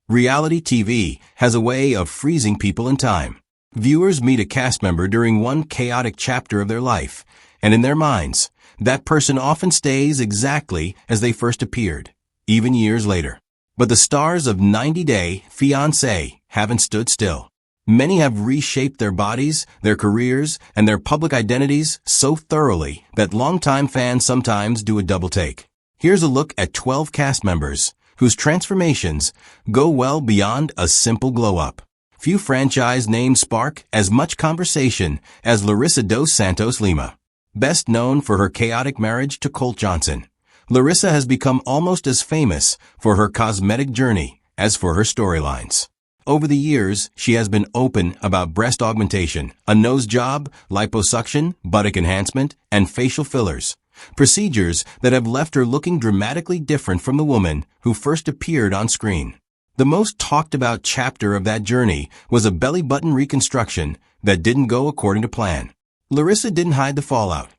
Reality TV has a way of freezing people in time. Viewers meet a cast member during one chaotic chapter of their life, and in their minds, that person often stays exactly as they first appeared, even years later. But the stars of 90 Day Fiancé haven't stood still. Many have reshaped their bodies, their careers, and their public identities so thoroughly that longtime fans sometimes do a double take. Here's a look at 12 cast members whose transformations go well beyond a simple glow-up. Few franchise names spark as much conversation as Larissa dos Santos Lima. Best known for her chaotic marriage to Colt Johnson, Larissa has become almost as famous for her cosmetic journey as for her storylines. Over the years, she has been open about breast augmentation, a nose job, liposuction, buttock enhancement, and facial fillers, procedures that have left her looking dramatically different from the woman who first appeared on screen. The most talked about chapter of that journey was a belly button reconstruction that didn't go according to plan. Larissa didn't hide the fallout.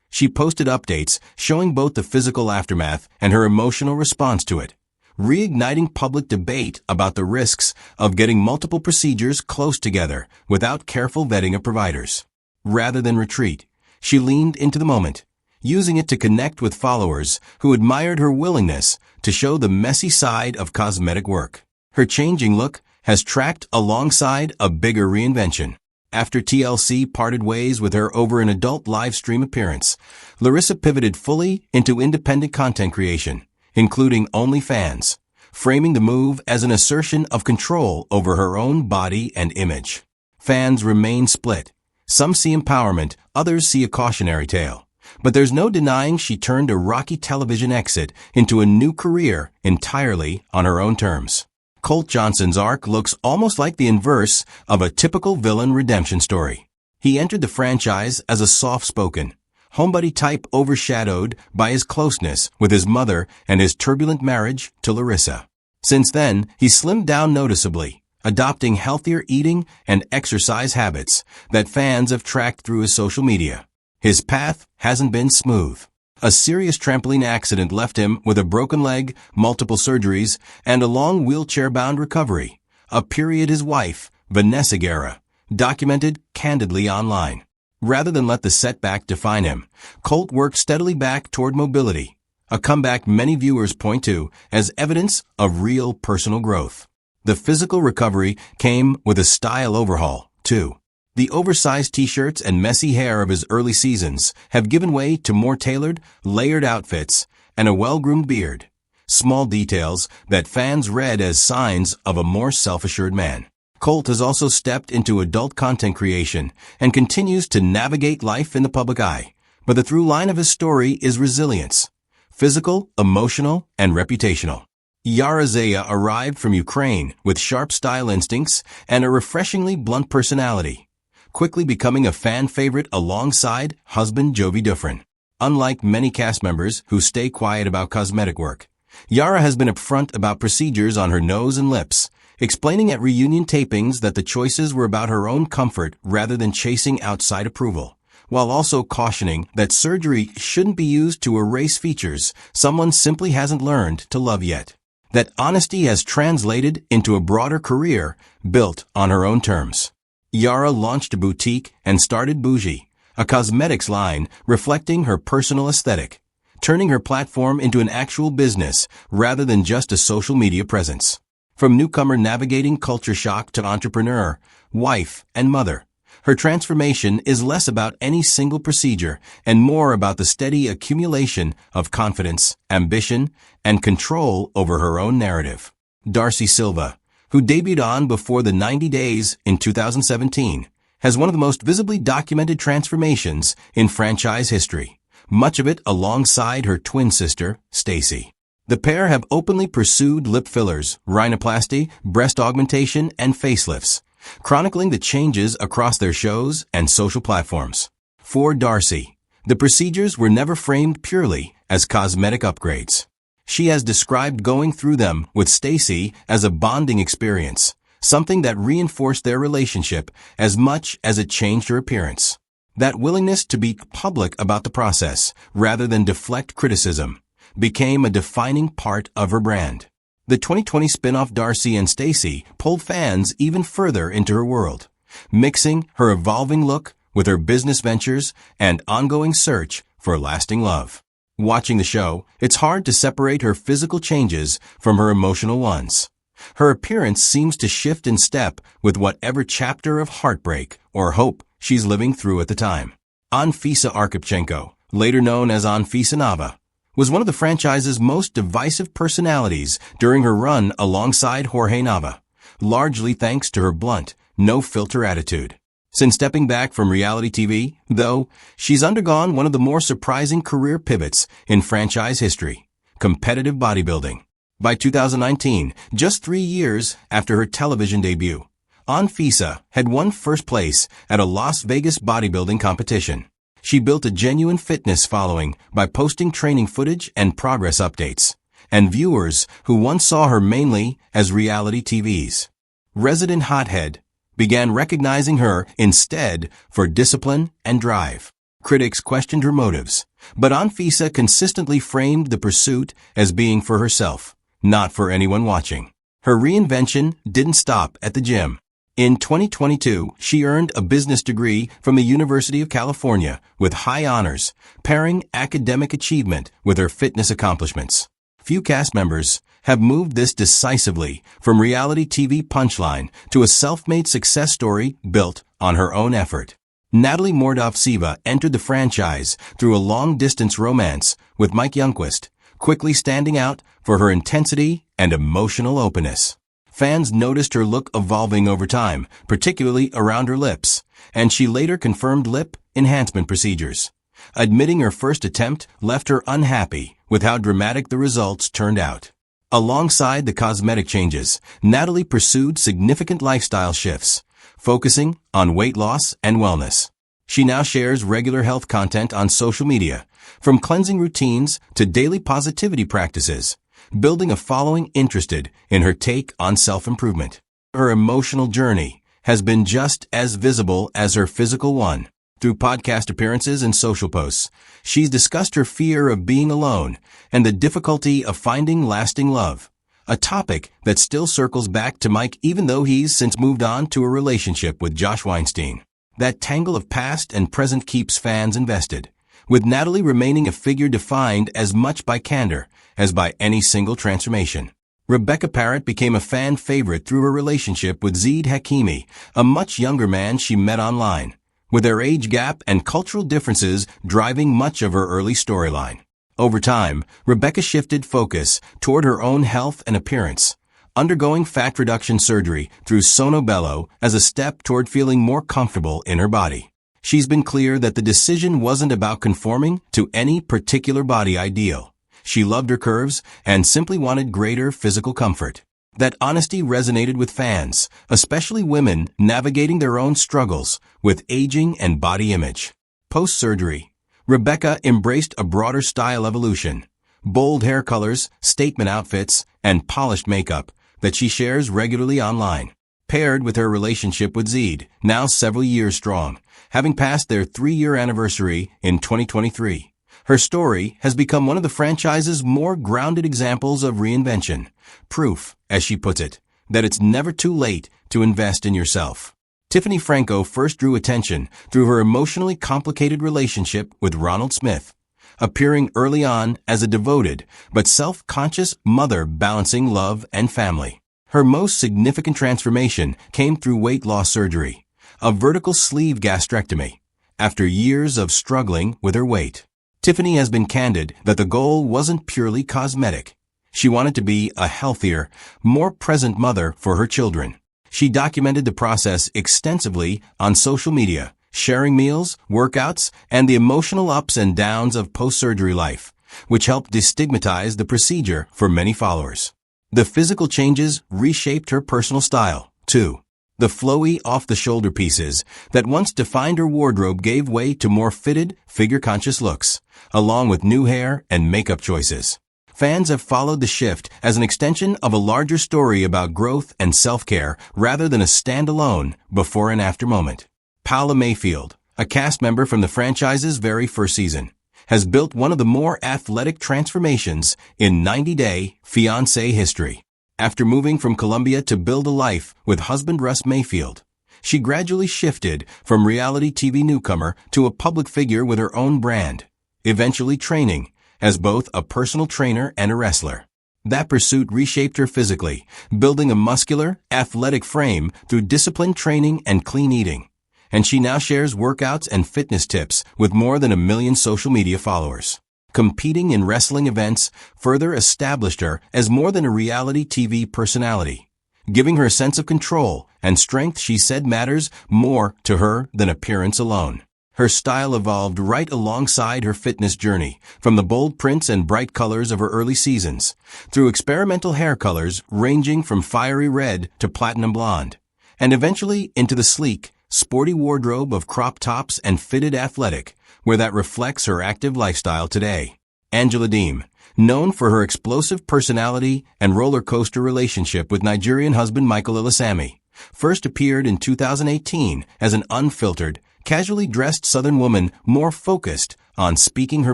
She posted updates showing both the physical aftermath and her emotional response to it, reigniting public debate about the risks of getting multiple procedures close together without careful vetting of providers. Rather than retreat, she leaned into the moment, using it to connect with followers who admired her willingness to show the messy side of cosmetic work. Her changing look has tracked alongside a bigger reinvention. After TLC parted ways with her over an adult live stream appearance, Larissa pivoted fully into independent content creation, including OnlyFans, framing the move as an assertion of control over her own body and image. Fans remain split. Some see empowerment, others see a cautionary tale. But there's no denying she turned a rocky television exit into a new career entirely on her own terms. Colt Johnson's arc looks almost like the inverse of a typical villain redemption story. He entered the franchise as a soft-spoken, homebody type overshadowed by his closeness with his mother and his turbulent marriage to Larissa. Since then, he slimmed down noticeably, adopting healthier eating and exercise habits that fans have tracked through his social media. His path hasn't been smooth. A serious trampoline accident left him with a broken leg, multiple surgeries, and a long wheelchair-bound recovery, a period his wife, Vanessa Guerra, documented candidly online. Rather than let the setback define him, Colt worked steadily back toward mobility, a comeback many viewers point to as evidence of real personal growth. The physical recovery came with a style overhaul, too. The oversized t-shirts and messy hair of his early seasons have given way to more tailored, layered outfits and a well-groomed beard, small details that fans read as signs of a more self-assured man. Colt has also stepped into adult content creation and continues to navigate life in the public eye, but the through line of his story is resilience, physical, emotional, and reputational. Yara Zaya arrived from Ukraine with sharp style instincts and a refreshingly blunt personality, quickly becoming a fan favorite alongside husband Jovi Dufresne. Unlike many cast members who stay quiet about cosmetic work, Yara has been upfront about procedures on her nose and lips, explaining at reunion tapings that the choices were about her own comfort rather than chasing outside approval, while also cautioning that surgery shouldn't be used to erase features someone simply hasn't learned to love yet. That honesty has translated into a broader career built on her own terms. Yara launched a boutique and started Bougie, a cosmetics line reflecting her personal aesthetic, turning her platform into an actual business rather than just a social media presence. From newcomer navigating culture shock to entrepreneur, wife, and mother, her transformation is less about any single procedure and more about the steady accumulation of confidence, ambition, and control over her own narrative. Darcy Silva, who debuted on Before the 90 Days in 2017, has one of the most visibly documented transformations in franchise history, much of it alongside her twin sister, Stacy. The pair have openly pursued lip fillers, rhinoplasty, breast augmentation, and facelifts, chronicling the changes across their shows and social platforms. For Darcy, the procedures were never framed purely as cosmetic upgrades. She has described going through them with Stacy as a bonding experience, something that reinforced their relationship as much as it changed her appearance. That willingness to be public about the process, rather than deflect criticism, became a defining part of her brand. The 2020 spin-off Darcy and Stacy pulled fans even further into her world, mixing her evolving look with her business ventures and ongoing search for lasting love. Watching the show, it's hard to separate her physical changes from her emotional ones. Her appearance seems to shift in step with whatever chapter of heartbreak or hope she's living through at the time. Anfisa Arkhipchenko, later known as Anfisa Nava, was one of the franchise's most divisive personalities during her run alongside Jorge Nava, largely thanks to her blunt, no-filter attitude. Since stepping back from reality TV, though, she's undergone one of the more surprising career pivots in franchise history: competitive bodybuilding. By 2019, just 3 years after her television debut, Anfisa had won first place at a Las Vegas bodybuilding competition. She built a genuine fitness following by posting training footage and progress updates, and viewers who once saw her mainly as reality TV's resident hothead began recognizing her instead for discipline and drive. Critics questioned her motives, but Anfisa consistently framed the pursuit as being for herself, not for anyone watching. Her reinvention didn't stop at the gym. In 2022, she earned a business degree from the University of California with high honors, pairing academic achievement with her fitness accomplishments. Few cast members have moved this decisively from reality TV punchline to a self-made success story built on her own effort. Natalie Mordov-Siva entered the franchise through a long-distance romance with Mike Youngquist, quickly standing out for her intensity and emotional openness. Fans noticed her look evolving over time, particularly around her lips, and she later confirmed lip enhancement procedures. Admitting her first attempt left her unhappy with how dramatic the results turned out. Alongside the cosmetic changes, Natalie pursued significant lifestyle shifts, focusing on weight loss and wellness. She now shares regular health content on social media, from cleansing routines to daily positivity practices, building a following interested in her take on self-improvement. Her emotional journey has been just as visible as her physical one. Through podcast appearances and social posts, she's discussed her fear of being alone and the difficulty of finding lasting love, a topic that still circles back to Mike even though he's since moved on to a relationship with Josh Weinstein. That tangle of past and present keeps fans invested, with Natalie remaining a figure defined as much by candor as by any single transformation. Rebecca Parrott became a fan favorite through her relationship with Zeid Hakimi, a much younger man she met online, with their age gap and cultural differences driving much of her early storyline. Over time, Rebecca shifted focus toward her own health and appearance, undergoing fat reduction surgery through Sono Bello as a step toward feeling more comfortable in her body. She's been clear that the decision wasn't about conforming to any particular body ideal. She loved her curves and simply wanted greater physical comfort. That honesty resonated with fans, especially women navigating their own struggles with aging and body image. Post-surgery, Rebecca embraced a broader style evolution, bold hair colors, statement outfits, and polished makeup that she shares regularly online. Paired with her relationship with Zeid, now several years strong, having passed their 3-year anniversary in 2023. Her story has become one of the franchise's more grounded examples of reinvention, proof, as she puts it, that it's never too late to invest in yourself. Tiffany Franco first drew attention through her emotionally complicated relationship with Ronald Smith, appearing early on as a devoted but self-conscious mother balancing love and family. Her most significant transformation came through weight loss surgery, a vertical sleeve gastrectomy, after years of struggling with her weight. Tiffany has been candid that the goal wasn't purely cosmetic. She wanted to be a healthier, more present mother for her children. She documented the process extensively on social media, sharing meals, workouts, and the emotional ups and downs of post-surgery life, which helped destigmatize the procedure for many followers. The physical changes reshaped her personal style, too. The flowy, off-the-shoulder pieces that once defined her wardrobe gave way to more fitted, figure-conscious looks, along with new hair and makeup choices. Fans have followed the shift as an extension of a larger story about growth and self-care rather than a standalone before and after moment. Paula Mayfield, a cast member from the franchise's very first season, has built one of the more athletic transformations in 90-day Fiancé history. After moving from Colombia to build a life with husband Russ Mayfield, she gradually shifted from reality TV newcomer to a public figure with her own brand, eventually training as both a personal trainer and a wrestler. That pursuit reshaped her physically, building a muscular, athletic frame through disciplined training and clean eating. And she now shares workouts and fitness tips with more than 1 million social media followers. Competing in wrestling events further established her as more than a reality TV personality, giving her a sense of control and strength she said matters more to her than appearance alone. Her style evolved right alongside her fitness journey, from the bold prints and bright colors of her early seasons, through experimental hair colors ranging from fiery red to platinum blonde, and eventually into the sleek, sporty wardrobe of crop tops and fitted athletic, where that reflects her active lifestyle today. Angela Deem, known for her explosive personality and roller coaster relationship with Nigerian husband Michael Ilasami, first appeared in 2018 as an unfiltered, casually dressed Southern woman more focused on speaking her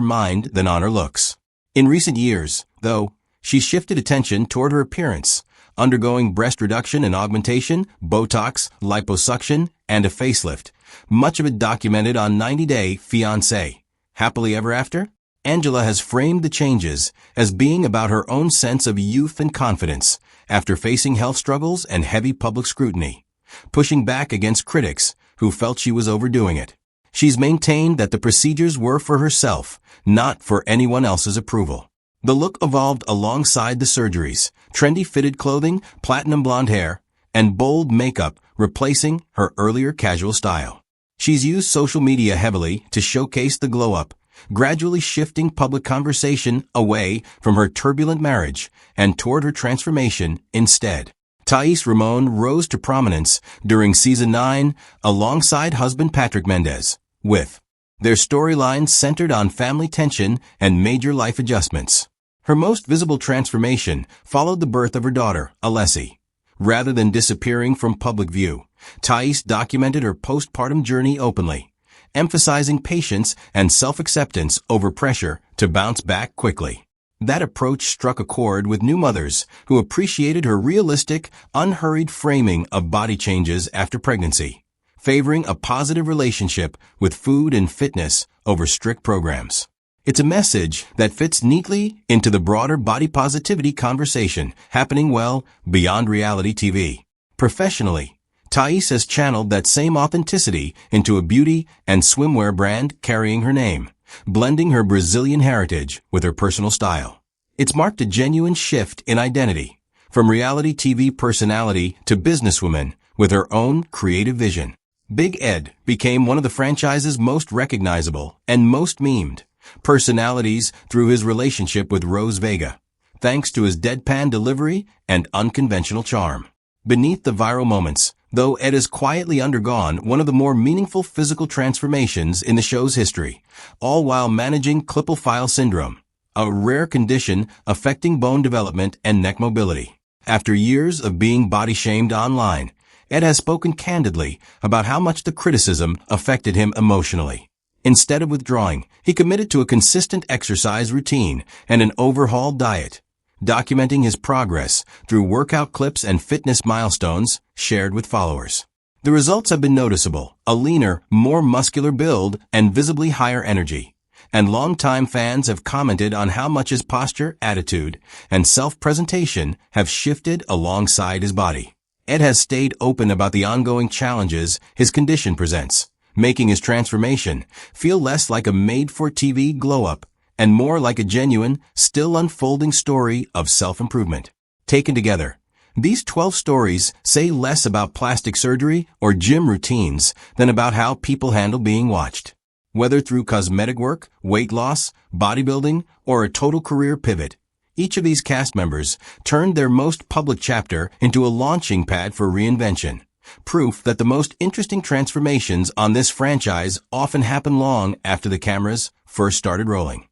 mind than on her looks. In recent years, though, she shifted attention toward her appearance, undergoing breast reduction and augmentation, Botox, liposuction, and a facelift, much of it documented on 90-Day Fiancé. Happily Ever After? Angela has framed the changes as being about her own sense of youth and confidence after facing health struggles and heavy public scrutiny, pushing back against critics who felt she was overdoing it. She's maintained that the procedures were for herself, not for anyone else's approval. The look evolved alongside the surgeries, trendy fitted clothing, platinum blonde hair, and bold makeup replacing her earlier casual style. She's used social media heavily to showcase the glow-up, gradually shifting public conversation away from her turbulent marriage and toward her transformation instead. Thais Ramon rose to prominence during Season 9 alongside husband Patrick Mendez, with their storyline centered on family tension and major life adjustments. Her most visible transformation followed the birth of her daughter, Alessi. Rather than disappearing from public view, Thais documented her postpartum journey openly, emphasizing patience and self-acceptance over pressure to bounce back quickly. That approach struck a chord with new mothers who appreciated her realistic, unhurried framing of body changes after pregnancy, favoring a positive relationship with food and fitness over strict programs. It's a message that fits neatly into the broader body positivity conversation happening well beyond reality TV. Professionally, Thais has channeled that same authenticity into a beauty and swimwear brand carrying her name, blending her Brazilian heritage with her personal style. It's marked a genuine shift in identity, from reality TV personality to businesswoman with her own creative vision. Big Ed became one of the franchise's most recognizable and most memed personalities through his relationship with Rose Vega, thanks to his deadpan delivery and unconventional charm. Beneath the viral moments, though, Ed has quietly undergone one of the more meaningful physical transformations in the show's history, all while managing Klippel-Feil syndrome, a rare condition affecting bone development and neck mobility. After years of being body-shamed online, Ed has spoken candidly about how much the criticism affected him emotionally. Instead of withdrawing, he committed to a consistent exercise routine and an overhauled diet, documenting his progress through workout clips and fitness milestones shared with followers. The results have been noticeable: a leaner, more muscular build and visibly higher energy. And longtime fans have commented on how much his posture, attitude, and self-presentation have shifted alongside his body. Ed has stayed open about the ongoing challenges his condition presents, making his transformation feel less like a made-for-TV glow-up and more like a genuine, still unfolding story of self-improvement. Taken together, these 12 stories say less about plastic surgery or gym routines than about how people handle being watched. Whether through cosmetic work, weight loss, bodybuilding, or a total career pivot, each of these cast members turned their most public chapter into a launching pad for reinvention. Proof that the most interesting transformations on this franchise often happen long after the cameras first started rolling.